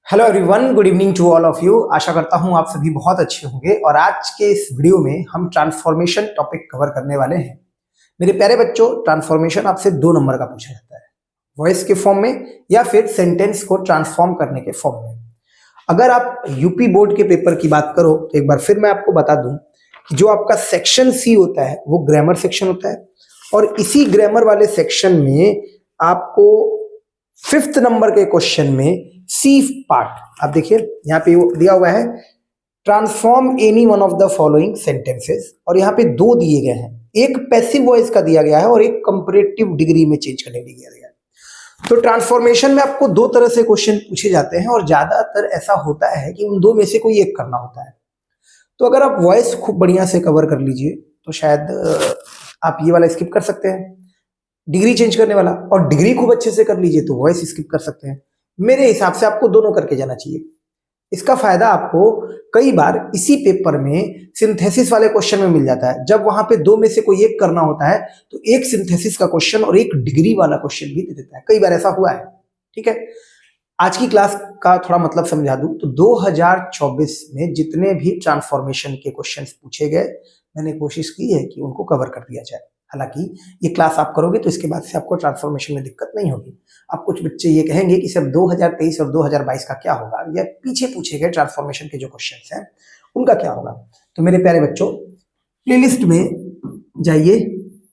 Hello everyone, good evening to all of you. आशा करता हूं आप सभी बहुत अच्छे होंगे और आज के इस वीडियो में हम ट्रांसफॉर्मेशन टॉपिक कवर करने वाले हैं। मेरे प्यारे बच्चों, ट्रांसफॉर्मेशन आपसे 2 नंबर का पूछा जाता है, वॉइस के फॉर्म में या फिर सेंटेंस को ट्रांसफॉर्म करने के फॉर्म में। अगर आप यूपी बोर्ड के पेपर की बात करो तो एक बार फिर मैं आपको बता दूं कि जो आपका सेक्शन सी होता है वो ग्रामर सेक्शन होता है और इसी ग्रामर वाले सेक्शन में आपको 5th नंबर के क्वेश्चन में सी पार्ट, आप देखिए यहाँ पे दिया हुआ है transform any one of the following sentences, और यहाँ पे 2 दिए गए हैं, एक पैसिव वॉइस का दिया गया है और एक कंपैरेटिव डिग्री में चेंज करने के लिए दिया गया है। तो ट्रांसफॉर्मेशन में आपको 2 तरह से क्वेश्चन पूछे जाते हैं और ज्यादातर ऐसा होता है कि उन 2 में से कोई एक करना होता है। तो अगर आप वॉइस खूब बढ़िया से कवर कर लीजिए तो शायद आप ये वाला स्किप कर सकते हैं, डिग्री चेंज करने वाला, और डिग्री खूब अच्छे से कर लीजिए तो वॉइस स्किप कर सकते हैं। मेरे हिसाब से आपको दोनों करके जाना चाहिए। इसका फायदा आपको कई बार इसी पेपर में सिंथेसिस वाले क्वेश्चन में मिल जाता है, जब वहां पे 2 में से कोई एक करना होता है तो एक सिंथेसिस का क्वेश्चन और एक डिग्री वाला क्वेश्चन भी दे देता है। कई बार ऐसा हुआ है। ठीक है, आज की क्लास का थोड़ा मतलब समझा दूं तो 2024 में जितने भी ट्रांसफॉर्मेशन के क्वेश्चंस पूछे गए, मैंने कोशिश की है कि उनको कवर कर दिया जाए। हालांकि ये क्लास आप करोगे तो इसके बाद से आपको ट्रांसफॉर्मेशन में दिक्कत नहीं होगी। अब कुछ बच्चे ये कहेंगे कि सर 2023 और 2022 का क्या होगा, या पीछे पूछे गए ट्रांसफॉर्मेशन के जो क्वेश्चंस हैं उनका क्या होगा। तो मेरे प्यारे बच्चों, प्लेलिस्ट में जाइए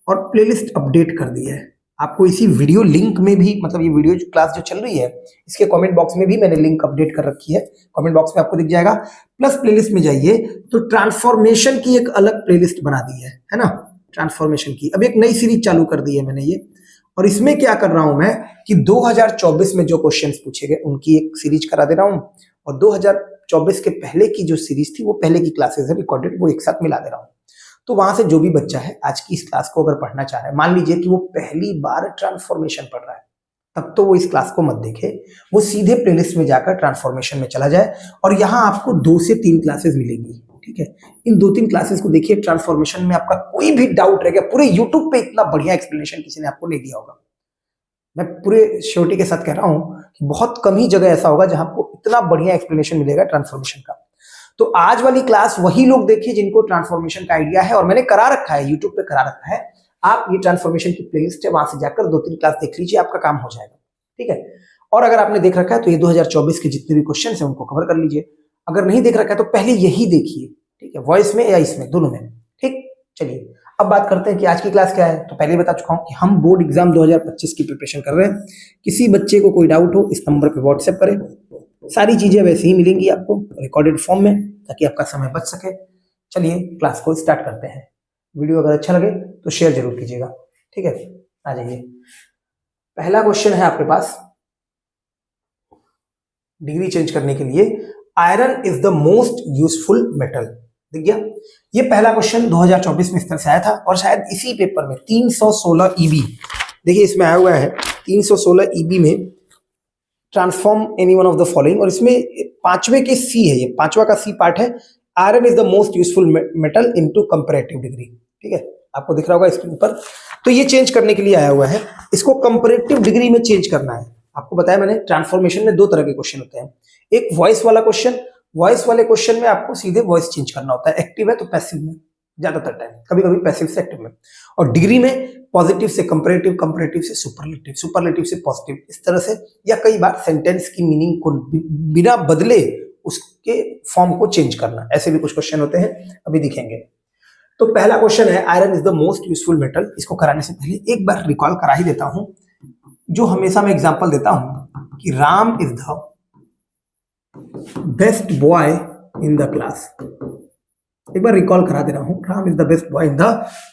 और प्लेलिस्ट अपडेट कर दी है। आपको इसी वीडियो लिंक में भी, मतलब ये वीडियो जो क्लास जो चल रही है इसके कमेंट बॉक्स में भी मैंने लिंक अपडेट कर रखी है, कमेंट बॉक्स में आपको दिख जाएगा। प्लस प्लेलिस्ट में जाइए तो ट्रांसफॉर्मेशन की एक अलग प्लेलिस्ट बना दी है ना, ट्रांसफॉर्मेशन की। अब एक नई सीरीज चालू कर दी है मैंने ये, और इसमें क्या कर रहा हूं मैं कि 2024 में जो क्वेश्चंस पूछे गए उनकी एक सीरीज करा दे रहा हूं, और 2024 के पहले की जो सीरीज थी वो पहले की क्लासेस है रिकॉर्डेड, वो एक साथ मिला दे रहा हूं। तो वहां से जो भी बच्चा है आज की इस क्लास को अगर पढ़ना चाह रहा है, मान लीजिए कि वो पहली बार ट्रांसफॉर्मेशन पढ़ रहा है, तब तो वो इस क्लास को मत देखे, वो सीधे प्लेलिस्ट में जाकर ट्रांसफॉर्मेशन में चला जाए और यहाँ आपको 2 से 3 क्लासेस मिलेंगी। ठीक है, इन 2-3 क्लासेस को देखिए। ट्रांसफॉर्मेशन में आपका कोई भी डाउट रह गया, पूरे यूट्यूब पे इतना बढ़िया एक्सप्लेनेशन किसी ने आपको नहीं दिया होगा। मैं पूरे श्योरिटी के साथ कह रहा हूं कि बहुत कम ही जगह ऐसा होगा जहां आपको इतना बढ़िया एक्सप्लेनेशन मिलेगा ट्रांसफॉर्मेशन का। तो आज वाली क्लास वही लोग देखिए जिनको ट्रांसफॉर्मेशन का आइडिया है, और मैंने करा रखा है, यूट्यूब पे करा रखा है। आप ये ट्रांसफॉर्मेशन की प्लेलिस्ट है, वहां से जाकर 2-3 क्लास देख लीजिए, आपका काम हो जाएगा। ठीक है, और अगर आपने देख रखा है तो ये 2024 के जितने भी क्वेश्चन है उनको कवर कर लीजिए। अगर नहीं देख रखा है तो पहले यही देखिए, ठीक है, वॉइस में या इसमें, दोनों में। ठीक, चलिए अब बात करते हैं कि आज की क्लास क्या है। तो पहले बता चुका हूं कि हम बोर्ड एग्जाम 2025 की प्रिपरेशन कर रहे हैं। किसी बच्चे को कोई डाउट हो इस नंबर पे व्हाट्सएप करें, सारी चीजें वैसे ही मिलेंगी आपको रिकॉर्डेड फॉर्म में, ताकि आपका समय बच सके। चलिए क्लास को स्टार्ट करते हैं। वीडियो अगर अच्छा लगे तो शेयर जरूर कीजिएगा। ठीक है, आ जाइए। पहला क्वेश्चन है आपके पास, डिग्री चेंज करने के लिए, iron is the most useful metal. दिख गया, ये पहला क्वेश्चन 2024 में इस तरह से आया था, और शायद इसी पेपर में 316 ईबी, देखिए इसमें आया हुआ है 316 ईबी में transform any one of the following, और इसमें 5वें के सी है, ये 5वां का सी पार्ट है, iron is the most useful metal into comparative degree. ठीक है, आपको दिख रहा होगा स्क्रीन पर। तो ये चेंज करने के लिए आया हुआ है, इसको कंपैरेटिव डिग्री में चेंज करना है। आपको बताया मैंने, ट्रांसफॉर्मेशन में 2 तरह के क्वेश्चन होते हैं, एक वॉइस वाला क्वेश्चन, वॉइस वाले क्वेश्चन में आपको सीधे वॉइस चेंज करना होता है, एक्टिव है तो पैसिव में ज्यादातर टाइम, कभी कभी पैसिव से एक्टिव में, और डिग्री में पॉजिटिव से कंपैरेटिव, कंपैरेटिव से सुपरलेटिव, सुपरलेटिव से पॉजिटिव, इस तरह से, या कई बार सेंटेंस की मीनिंग को बिना बदले उसके फॉर्म को चेंज करना, ऐसे भी कुछ क्वेश्चन होते हैं, अभी दिखेंगे। तो पहला क्वेश्चन है iron is the most useful metal. इसको कराने से पहले एक बार रिकॉल करा ही देता हूं, जो हमेशा मैं एग्जांपल देता हूं कि Ram is the best boy in the class. एक बार रिकॉल करा दे रहा हूं, Ram is the best boy in the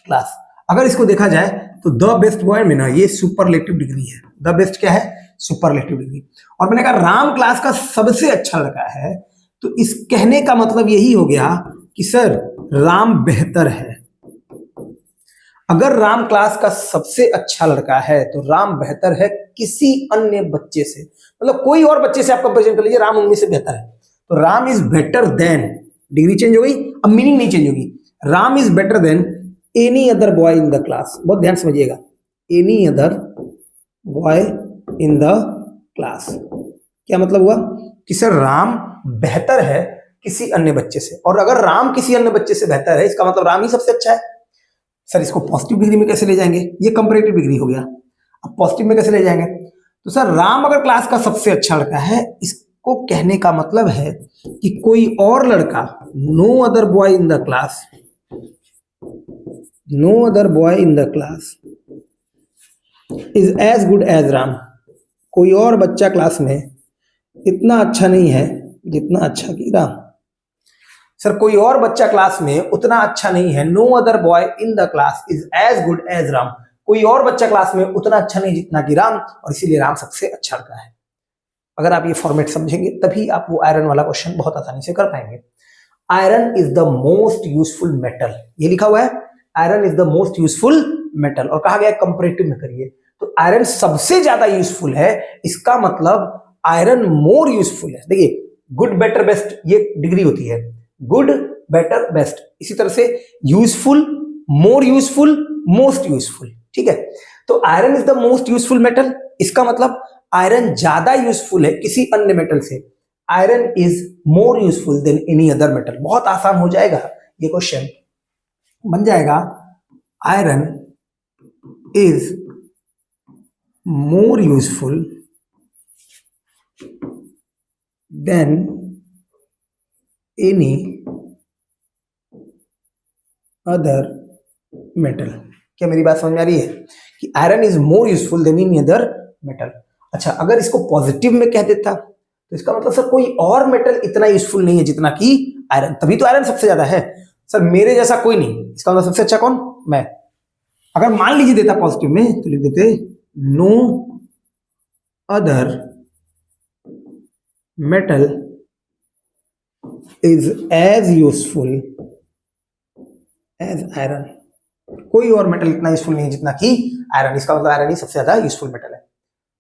class. अगर इसको देखा जाए तो द बेस्ट बॉय में ना ये सुपरलेटिव डिग्री है, द बेस्ट क्या है, सुपरलेटिव डिग्री। और मैंने कहा राम क्लास का सबसे अच्छा लड़का है, तो इस कहने का मतलब यही हो गया कि सर राम बेहतर है। अगर राम क्लास का सबसे अच्छा लड़का है तो राम बेहतर है किसी अन्य बच्चे से, मतलब कोई और बच्चे से आप कंपैरिजन कर लीजिए, राम उनमें से बेहतर है, तो Ram is better then, degree change हो गई, अब मीनिंग नहीं चेंज होगी, Ram is better then any other boy in the class. बहुत ध्यान समझिएगा, any other boy in the class. क्या मतलब हुआ कि सर राम बेहतर है किसी अन्य बच्चे से, और अगर राम किसी अन्य बच्चे से बेहतर है इसका मतलब राम ही सबसे अच्छा है। सर इसको पॉजिटिव डिग्री में कैसे ले जाएंगे, ये कंपैरेटिव डिग्री हो गया। अब पॉजिटिव में कैसे ले जाएंगे, तो सर राम अगर क्लास का सबसे अच्छा लड़का है, इसको कहने का मतलब है कि कोई और लड़का, no other boy in the class, no other boy in the class is as good as Ram. कोई और बच्चा क्लास में इतना अच्छा नहीं है जितना अच्छा कि राम। सर कोई और बच्चा क्लास में उतना अच्छा नहीं है, no other boy in the class is as good as Ram. कोई और बच्चा क्लास में उतना अच्छा नहीं जितना कि राम, और इसीलिए राम सबसे अच्छा लड़का है। अगर आप ये फॉर्मेट समझेंगे तभी आप वो आयरन वाला क्वेश्चन बहुत आसानी से कर पाएंगे। Iron is the most useful metal, ये लिखा हुआ है, iron is the most useful metal, और कहा गया कंपैरेटिव में करिए तो आयरन सबसे ज्यादा यूजफुल है, इसका मतलब आयरन मोर यूजफुल है। देखिए गुड बेटर बेस्ट ये डिग्री होती है, गुड बेटर बेस्ट, इसी तरह से useful, more useful, most useful, ठीक है। तो iron is the most useful metal, इसका मतलब आयरन ज्यादा यूजफुल है किसी अन्य मेटल से, iron is more useful than any other metal. बहुत आसान हो जाएगा ये क्वेश्चन, बन जाएगा iron is more useful than any other metal. क्या मेरी बात समझ में आ रही है कि iron is more useful than any other metal. अच्छा अगर इसको पॉजिटिव में कह देता तो इसका मतलब सर कोई और मेटल इतना यूजफुल नहीं है जितना कि आयरन, तभी तो आयरन सबसे ज्यादा है। सर मेरे जैसा कोई नहीं, इसका मतलब सबसे अच्छा कौन, मैं। अगर मान लीजिए देता पॉजिटिव में तो लिख देते no other metal is as useful as iron. कोई और मेटल इतना यूजफुल नहीं है जितना कि आयरन, इसका मतलब आयरन ही सबसे ज्यादा यूजफुल मेटल है।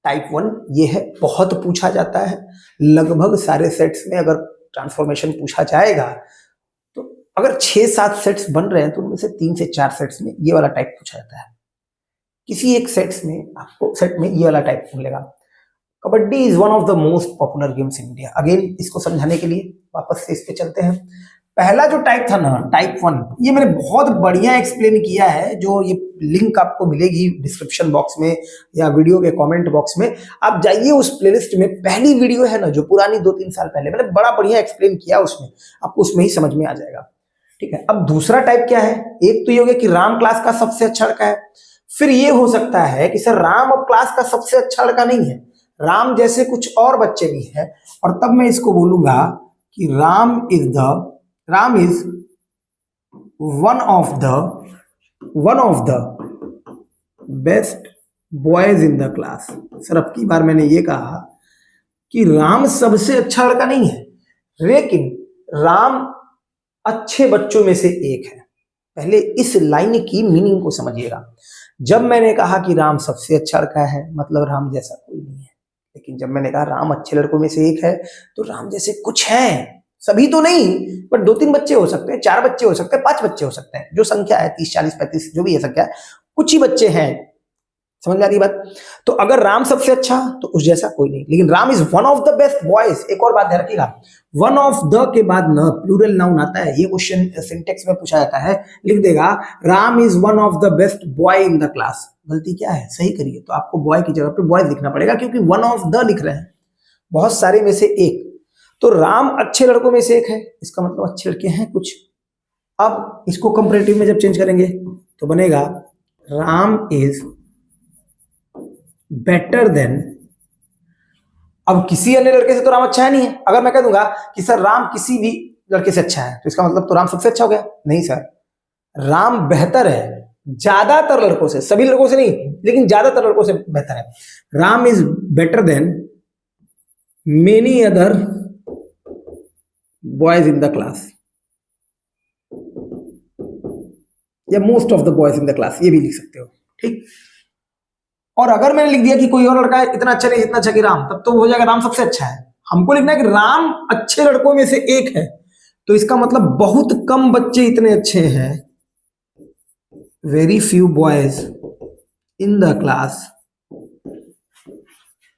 टाइप 1 ये है, बहुत पूछा जाता है, लगभग सारे सेट्स में अगर ट्रांसफॉर्मेशन पूछा जाएगा तो अगर 6-7 सेट्स बन रहे हैं तो उनमें से 3 से 4 सेट्स में ये वाला टाइप पूछा जाता है, किसी एक सेट्स में आपको सेट में ये वाला टाइप मिलेगा। Kabaddi is one of the most popular games in India. Again इसको समझाने के लिए वापस से इस पे चलते हैं। पहला जो टाइप था ना, टाइप 1, ये मैंने बहुत बढ़िया एक्सप्लेन किया है, जो ये लिंक आपको मिलेगी डिस्क्रिप्शन बॉक्स में या वीडियो के कमेंट बॉक्स में, आप जाइए उस प्लेलिस्ट में, पहली वीडियो है ना जो पुरानी 2-3 साल पहले, मैंने बड़ा बढ़िया एक्सप्लेन किया उसमें, आपको उसमें ही समझ में आ जाएगा, ठीक है। अब दूसरा टाइप क्या है, एक तो ये हो गया कि राम क्लास का सबसे अच्छा लड़का है, फिर ये हो सकता है कि सर राम अब क्लास का सबसे अच्छा लड़का नहीं है, राम जैसे कुछ और बच्चे भी हैं, और तब मैं इसको बोलूंगा कि Ram is one of the best boys in the class. Sir अब की बार मैंने ये कहा कि राम सबसे अच्छा लड़का नहीं है, लेकिन राम अच्छे बच्चों में से एक है। पहले इस लाइन की मीनिंग को समझिएगा। जब मैंने कहा कि राम सबसे अच्छा लड़का है मतलब राम जैसा कोई नहीं है, लेकिन जब मैंने कहा राम अच्छे लड़कों में से एक है तो राम जैसे कुछ हैं, सभी तो नहीं, पर 2-3 बच्चे हो सकते हैं, 4 बच्चे हो सकते हैं, 5 बच्चे हो सकते हैं, जो संख्या है 30, 40, 35 जो भी है संख्या, कुछ ही बच्चे हैं। समझ में आ रही बात। तो अगर राम सबसे अच्छा तो उस जैसा कोई नहीं, लेकिन Ram is one of the best boys. एक और बात ध्यान रखिएगा, वन ऑफ द के बाद न प्लूरल नाउन आता है, ये क्वेश्चन सिंटेक्स में पूछा जाता है, लिख देगा Ram is one of the best boy in the class. गलती क्या है, सही करिए, तो आपको बॉय की जगह पे बॉयज लिखना पड़ेगा, क्योंकि वन ऑफ द लिख रहे हैं, बहुत सारे में से एक। तो राम अच्छे लड़कों में से एक है, इसका मतलब अच्छे लड़के हैं कुछ। अब इसको कंपैरेटिव में जब चेंज करेंगे तो बनेगा राम इज बेटर देन। अब किसी अन्य लड़के से तो राम अच्छा है नहीं है। अगर मैं कह दूंगा कि सर राम किसी भी लड़के से अच्छा है तो इसका मतलब तो राम सबसे अच्छा हो गया, नहीं सर, राम बेहतर है ज्यादातर लड़कों से, सभी लड़कों से नहीं लेकिन ज्यादातर लड़कों से बेहतर है। Ram is better than many other boys in the class, या most of the boys in the class, ये भी लिख सकते हो, ठीक। और अगर मैंने लिख दिया कि कोई और लड़का है इतना अच्छा नहीं जितना अच्छा कि राम, तब तो हो जाएगा राम सबसे अच्छा है। हमको लिखना है कि राम अच्छे लड़कों में से एक है, तो इसका मतलब बहुत कम बच्चे इतने अच्छे हैं, very few boys in the class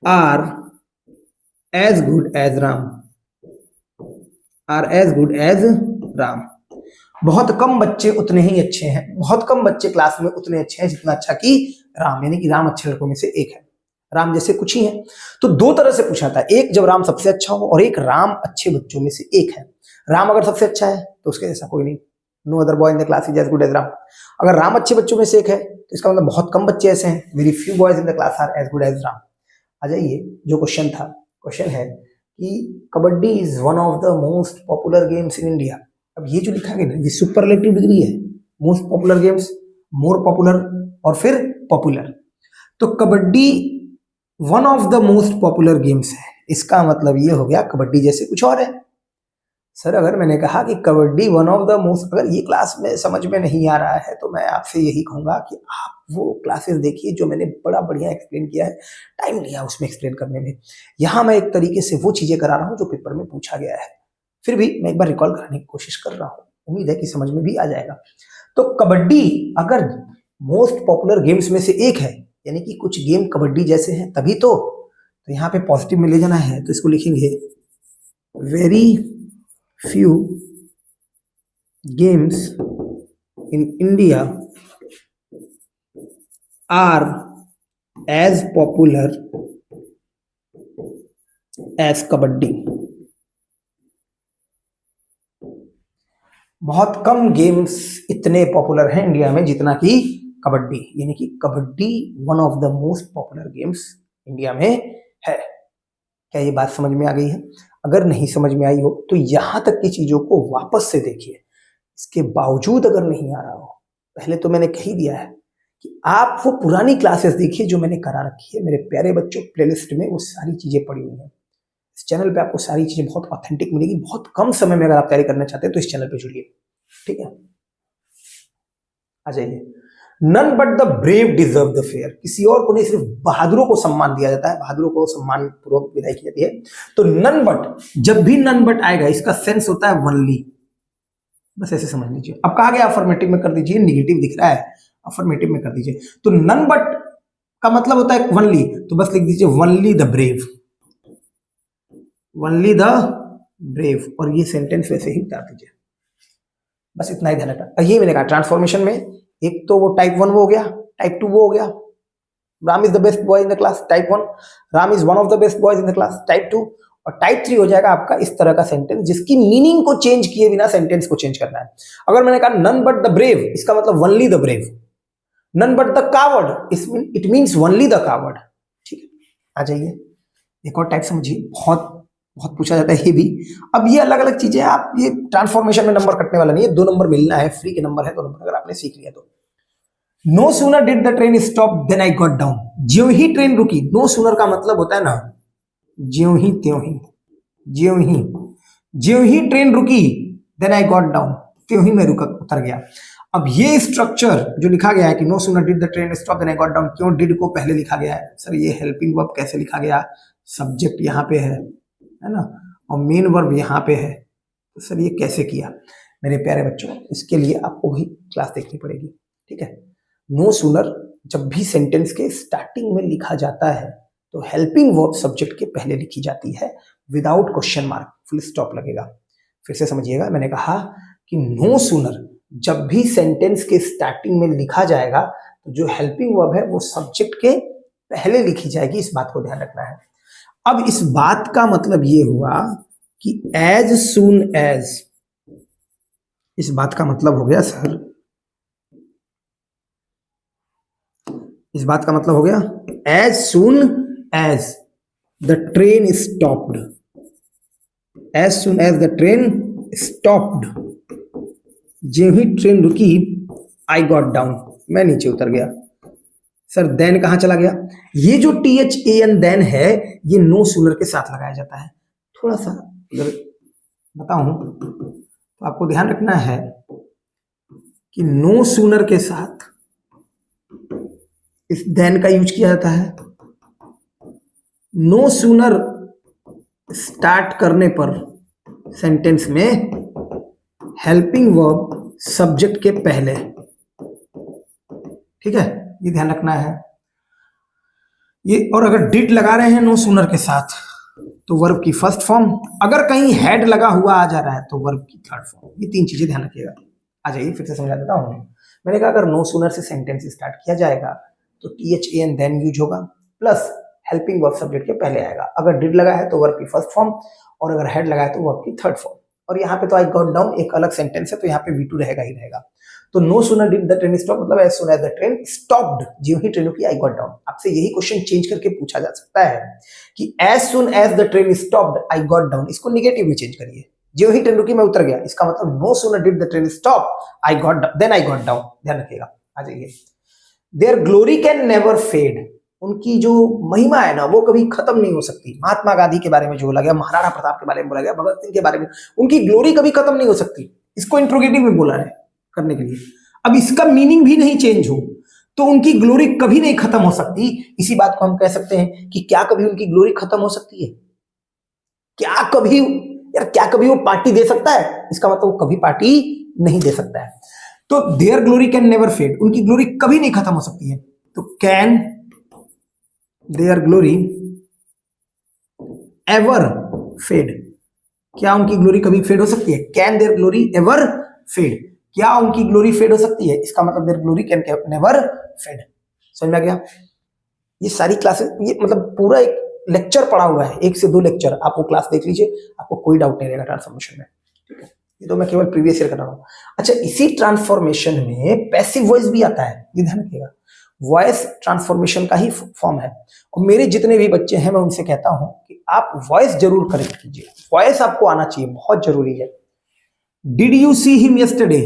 are as good as Ram, are as good as Ram. बहुत कम बच्चे उतने ही अच्छे हैं, बहुत कम बच्चे क्लास में उतने अच्छे हैं जितना अच्छा कि राम, यानी कि राम अच्छे लड़कों में से एक है। राम जैसे कुछ ही हैं। तो दो तरह से पूछा था, एक जब राम सबसे अच्छा हो और एक राम अच्छे बच्चों में से एक है। राम अगर सबसे अच्छा है तो उसके जैसा कोई नहीं, no other boy in the class is as good as Ram. अगर राम अच्छे बच्चों में से एक है तो इसका मतलब बहुत कम बच्चे ऐसे हैं, very few boys in the class are as good as Ram. आ जाइए, जो क्वेश्चन था, क्वेश्चन है कि kabaddi is one of the most popular games in India. अब ये जो लिखा गया ना, ये सुपरलेटिव डिग्री है, most popular games, more popular और फिर पॉपुलर। तो kabaddi one of the most popular games है, इसका मतलब ये हो गया कबड्डी जैसे कुछ और है। सर अगर मैंने कहा कि kabaddi one of the most, अगर ये क्लास में समझ में नहीं आ रहा है तो मैं आपसे यही कहूंगा कि आप वो क्लासेस देखिए जो मैंने बड़ा बढ़िया एक्सप्लेन किया है, टाइम लिया उसमें एक्सप्लेन करने में। यहाँ मैं एक तरीके से वो चीजें करा रहा हूँ जो पेपर में पूछा गया है, फिर भी मैं एक बार रिकॉल कराने की कोशिश कर रहा हूँ, उम्मीद है कि समझ में भी आ जाएगा। तो कबड्डी अगर मोस्ट पॉपुलर गेम्स में से एक है, यानी कि कुछ गेम कबड्डी जैसे हैं तभी तो यहाँ पे पॉजिटिव में ले जाना है, तो इसको लिखेंगे very few games in India are as popular as kabaddi. बहुत कम गेम्स इतने पॉपुलर हैं इंडिया में जितना कि कबड्डी, यानी कि kabaddi one of the most popular games India में है। क्या ये बात समझ में आ गई है? अगर नहीं समझ में आई हो तो यहां तक की चीजों को वापस से देखिए, इसके बावजूद अगर नहीं आ रहा हो, पहले तो मैंने कह ही दिया है कि आप वो पुरानी क्लासेस देखिए जो मैंने करा रखी है मेरे प्यारे बच्चों, प्लेलिस्ट में वो सारी चीजें पड़ी हुई हैं। इस चैनल पे आपको सारी चीजें बहुत ऑथेंटिक मिलेगी, बहुत कम समय में। अगर आप तैयारी करना चाहते हैं तो इस चैनल पे जुड़िए, ठीक है? आ जाइए। None but the brave deserve the fair, किसी और को नहीं, सिर्फ बहादुरों को सम्मान दिया जाता है, बहादुरों को सम्मान पूर्वक विदाई की जाती है। तो नन बट, जब भी नन बट आएगा इसका सेंस होता है वनली, बस ऐसे समझ लीजिए। अब कहा गया अफर्मेटिव में कर दीजिए, निगेटिव दिख रहा है, अफर्मेटिव में कर दीजिए। तो नन बट का मतलब होता है वनली, तो बस लिख दीजिए only the brave, only the brave, और ये सेंटेंस वैसे ही उतार दीजिए। बस इतना ही ध्यान रखना। ये मैंने कहा ट्रांसफॉर्मेशन में एक तो वो टाइप 1 वो हो गया, टाइप 2 वो हो गया, Ram is the best boy in the class, type 1, Ram is one of the best boys in the class, type 2, और टाइप 3 हो जाएगा आपका इस तरह का सेंटेंस जिसकी मीनिंग को चेंज किए बिना सेंटेंस को चेंज करना है। अगर मैंने कहा नन बट द ब्रेव, इसका मतलब only the brave. None but the coward, it means only the coward, ठीक है? आ जाइए, एक और टाइप समझिए, बहुत बहुत पूछा जाता है ये भी। अब ये अलग अलग चीजें, आप ये ट्रांसफॉर्मेशन में नंबर कटने वाला नहीं है, 2 नंबर मिलना है, फ्री के नंबर है 2 नंबर, अगर आपने सीख लिया तो। No sooner did the train stop than I got down, ज्यों ही ट्रेन रुकी, नो सूनर का मतलब होता है ना ज्यों ही त्यों ही, ज्यों ही ट्रेन रुकी देन आई गॉट डाउन, त्यों ही मैं रुक उतर गया। अब ये स्ट्रक्चर जो लिखा गया है कि no sooner did the train stop than I got down, क्यों डिड को पहले लिखा गया है? सर ये हेल्पिंग वर्ब कैसे लिखा गया? सब्जेक्ट यहाँ पे है ना, और मेन वर्ब यहाँ पे है, तो सर ये कैसे किया? मेरे प्यारे बच्चों, इसके लिए आपको भी क्लास देखनी पड़ेगी, ठीक है? नो सूनर जब भी सेंटेंस के स्टार्टिंग में लिखा जाता है तो हेल्पिंग वर्ब सब्जेक्ट के पहले लिखी जाती है without question mark, full stop लगेगा। फिर से समझिएगा, मैंने कहा कि नो सूनर जब भी सेंटेंस के स्टार्टिंग में लिखा जाएगा तो जो हेल्पिंग वर्ब है वो सब्जेक्ट के पहले लिखी जाएगी, इस बात को ध्यान रखना है। अब इस बात का मतलब ये हुआ कि एज सून एज, इस बात का मतलब हो गया सर, इस बात का मतलब हो गया as soon as the train stopped, as soon as the train stopped, ज्यों ही ट्रेन रुकी आई गॉट डाउन, मैं नीचे उतर गया। सर देन कहां चला गया? ये जो THAN देन है ये नो सूनर के साथ लगाया जाता है। थोड़ा सा अगर बताऊं तो आपको ध्यान रखना है कि नो सूनर के साथ इस देन का यूज किया जाता है। नो सूनर स्टार्ट करने पर सेंटेंस में हेल्पिंग वर्ब सब्जेक्ट के पहले, ठीक है? ये ध्यान रखना है ये। और अगर डिड लगा रहे हैं नो सूनर के साथ तो वर्ब की फर्स्ट फॉर्म, अगर कहीं हैड लगा हुआ आ जा रहा है तो वर्ब की थर्ड फॉर्म। ये तीन चीजें ध्यान रखिएगा। आ जाइए फिर से समझा देता हूँ। मैंने कहा अगर नो सूनर से सेंटेंस स्टार्ट किया जाएगा तो THAN देन यूज होगा, प्लस हेल्पिंग वर्ब सब्जेक्ट के पहले आएगा। अगर डिड लगा है तो वर्ब की फर्स्ट फॉर्म, और अगर हैड लगा है तो वर्ब की थर्ड फॉर्म। और यहाँ पे तो आई गॉट डाउन एक अलग सेंटेंस है, तो यहाँ पे V2 रहेगा ही रहेगा। तो no sooner did the train stop मतलब as soon as the train stopped, जो ही ट्रेन रुकी आई गॉट डाउन। आपसे यही क्वेश्चन चेंज करके पूछा जा सकता है कि as soon as the train stopped I got down, इसको निगेटिव में चेंज करिए, जो ही ट्रेन रुकी मैं उतर गया। इसका मतलब no sooner did the train stop I got than I got down. ध्यान रखिएगा। आ जाइए। Their glory can never fade, उनकी जो महिमा है ना वो कभी खत्म नहीं हो सकती। महात्मा गांधी के बारे में जो बोला गया, महाराणा प्रताप के बारे में बोला गया, भगत सिंह के बारे में, उनकी ग्लोरी कभी खत्म नहीं हो सकती। इसको इंट्रोगेटिव में बोला है करने के लिए। अब इसका मीनिंग भी नहीं चेंज हो तो उनकी ग्लोरी कभी नहीं खत्म हो सकती। इसी बात को हम कह सकते हैं कि क्या कभी उनकी ग्लोरी खत्म हो सकती है? क्या कभी यार, क्या कभी वो पार्टी दे सकता है? इसका मतलब वो कभी पार्टी नहीं दे सकता है। तो their glory can never fade, उनकी ग्लोरी कभी नहीं खत्म हो सकती है। तो can their glory ever fade, क्या उनकी ग्लोरी कभी फेड हो सकती है? Can their glory ever fade, क्या उनकी ग्लोरी फेड हो सकती है? इसका मतलब their glory can never fade. समझ में आ गया? ये सारी क्लासेस, ये मतलब पूरा एक लेक्चर पढ़ा हुआ है, 1 से 2 लेक्चर, आप वो क्लास देख लीजिए, आपको कोई डाउट नहीं रहेगा ट्रांसफॉर्मेशन में। ठीक है, ये तो मैं केवल प्रीवियस ईयर कर रहा हूँ। अच्छा, इसी ट्रांसफॉर्मेशन में पैसिव वॉइस भी आता है, ये ध्यान रखिएगा। वॉइस ट्रांसफॉर्मेशन का ही फॉर्म है। और मेरे जितने भी बच्चे हैं मैं उनसे कहता हूं कि आप वॉइस जरूर करेक्ट कीजिए, वॉइस आपको आना चाहिए, बहुत जरूरी है। Did you see him yesterday,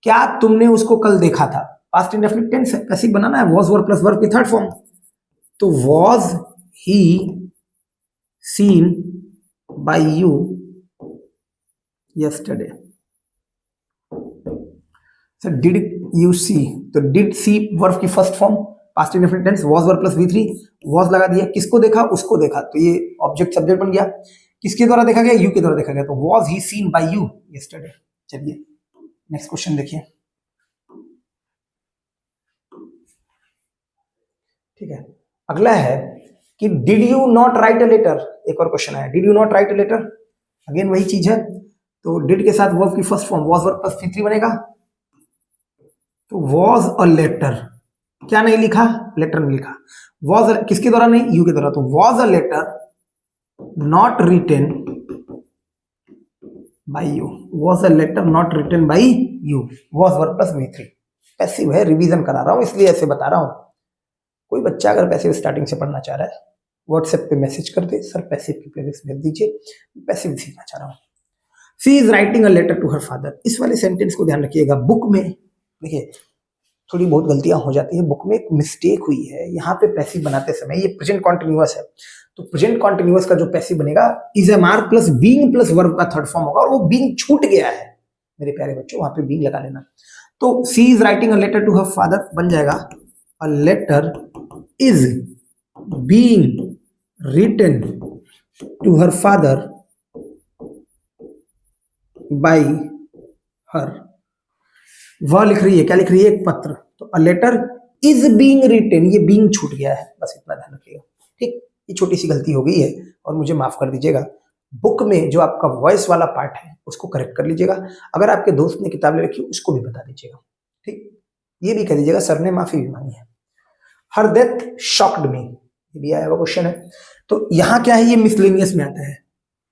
क्या तुमने उसको कल देखा था? पास्ट इंडेफिनिट टेंस है, पैसिव बनाना है, वॉज वर्ब प्लस वर्ब की थर्ड फॉर्म। तो was he seen by you yesterday. Sir did you see, तो डिड सी वर्ब की first form, past indefinite tense, was verb plus V3, was लगा दिया, किसको देखा? उसको देखा, तो ये ऑब्जेक्ट सब्जेक्ट बन गया। किसके द्वारा देखा गया? यू के द्वारा देखा गया, तो was he seen by you yesterday. चलिए नेक्स्ट क्वेश्चन देखिए। ठीक है, अगला है कि did you not write a letter. एक और क्वेश्चन है, did you not write a letter, again वही चीज है। तो डिड के साथ वर्ब की first form was verb plus V3 बनेगा, तो वॉज अ लेटर, क्या नहीं लिखा? लेटर नहीं लिखा। वॉज किसके द्वारा? नहीं, यू के द्वारा, तो was a letter not written by you, was a letter not written by you, was verb plus V3। Passive है, रिवीजन करा रहा हूं इसलिए ऐसे बता रहा हूं। कोई बच्चा अगर पैसिव स्टार्टिंग से पढ़ना चाह रहा है, व्हाट्सएप पे मैसेज कर दे, सर पैसिव की प्लेलिस्ट भेज दीजिए, पैसिव सीखना चाह रहा हूं। She is writing a letter to her father, इस वाले सेंटेंस को ध्यान रखिएगा। बुक में देखिए थोड़ी बहुत गलतियां हो जाती है, बुक में एक मिस्टेक हुई है। यहाँ पे पैसिव बनाते समय ये प्रेजेंट कॉन्टिन्यूअस है, तो प्रेजेंट कॉन्टिन्यूअस का जो पैसिव बनेगा is am are plus being plus verb का थर्ड फॉर्म होगा, और वो बीइंग छूट गया है मेरे प्यारे बच्चों, वहां पे बीइंग लगा लेना। तो she is writing a letter to her father बन जाएगा a letter is being written to her father by her. वह लिख रही है, क्या लिख रही है? एक पत्र, तो a letter is being written, ये बीइंग छूट गया है, बस इतना ध्यान रखिएगा। ठीक, ये छोटी सी गलती हो गई है और मुझे माफ कर दीजिएगा। बुक में जो आपका वॉइस वाला पार्ट है उसको करेक्ट कर लीजिएगा। अगर आपके दोस्त ने किताब ले रखी उसको भी बता दीजिएगा। ठीक, ये भी कह दीजिएगा सर ने माफी भी मांगी है। हर डेथ शॉक्ड मी, ये भी आया हुआ क्वेश्चन है। तो यहाँ क्या है? ये मिसलेनियस में आता है।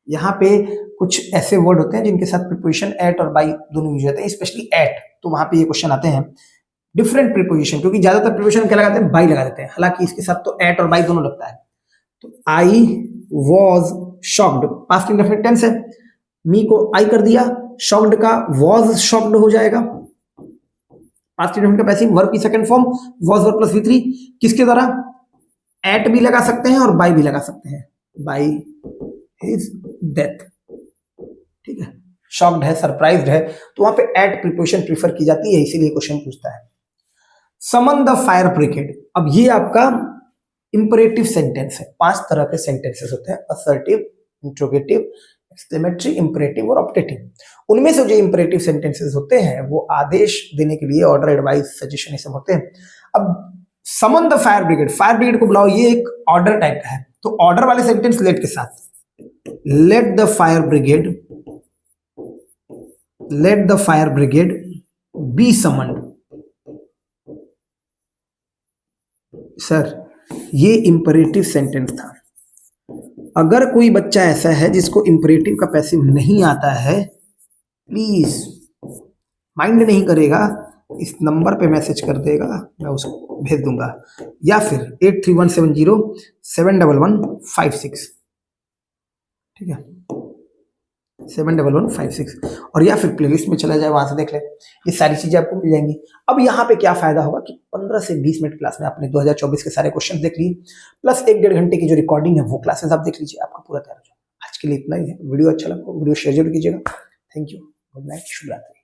यहाँ पे कुछ ऐसे वर्ड होते हैं जिनके साथ प्रीपोजिशन एट और बाई दोनों यूज होते हैं, स्पेशली एट, तो वहां पे ये क्वेश्चन आते हैं। डिफरेंट प्रीपोजिशन, क्योंकि ज्यादातर प्रीपोजिशन क्या लगाते हैं? बाई लगा देते हैं, हालांकि इसके साथ तो एट और बाई दोनों लगता है। तो I was shocked, past indefinite tense है, मी को आई कर दिया, शॉक्ड का वॉज शॉक्ड हो जाएगा। पास्ट इंडेफिनिट का पैसिव, वर्ब की second form was verb plus V3, किसके द्वारा? एट भी लगा सकते हैं और बाई भी लगा सकते हैं, बाई हिज डेथ। ठीक है, शॉक्ड है, सरप्राइज्ड है, तो वहां पे एट प्रीपोजिशन प्रीफर की जाती है, इसीलिए क्वेश्चन पूछता है। समन द फायर ब्रिगेड, अब ये आपका इंपरेटिव सेंटेंस है। 5 तरह के सेंटेंसेस होते हैं, असर्टिव, इंट्रोगेटिव, एक्सक्लेमेटरी, इंपरेटिव और ऑप्टेटिव। उनमें से जो इंपरेटिव सेंटेंसेस होते हैं वो आदेश देने के लिए, ऑर्डर, एडवाइस, सजेशन, ये सब होते हैं। अब summon the fire brigade, fire brigade को बुलाओ, ये एक ऑर्डर टाइप का है, तो ऑर्डर वाले सेंटेंस लेट के साथ, let the fire brigade be summoned. Sir ये इंपरेटिव सेंटेंस था। अगर कोई बच्चा ऐसा है जिसको इंपरेटिव का पैसिव नहीं आता है, प्लीज माइंड नहीं करेगा, इस नंबर पे मैसेज कर देगा, मैं उसको भेज दूंगा, या फिर 8317071156, ठीक है, 71156, और या फिर प्लेलिस्ट में चला जाए, वहां से देख ले, ये सारी चीजें आपको मिल जाएंगी। अब यहाँ पे क्या फायदा होगा कि 15 से 20 मिनट क्लास में आपने 2024 के सारे क्वेश्चन देख लिए, प्लस 1-1.5 घंटे की जो रिकॉर्डिंग है वो क्लासेस आप देख लीजिए, आपका पूरा तैयार हो जाएगा। आज के लिए इतना ही है। वीडियो अच्छा लगा वीडियो शेयर जरूर कीजिएगा। थैंक यू, गुड नाइट, शुभ रात्रि।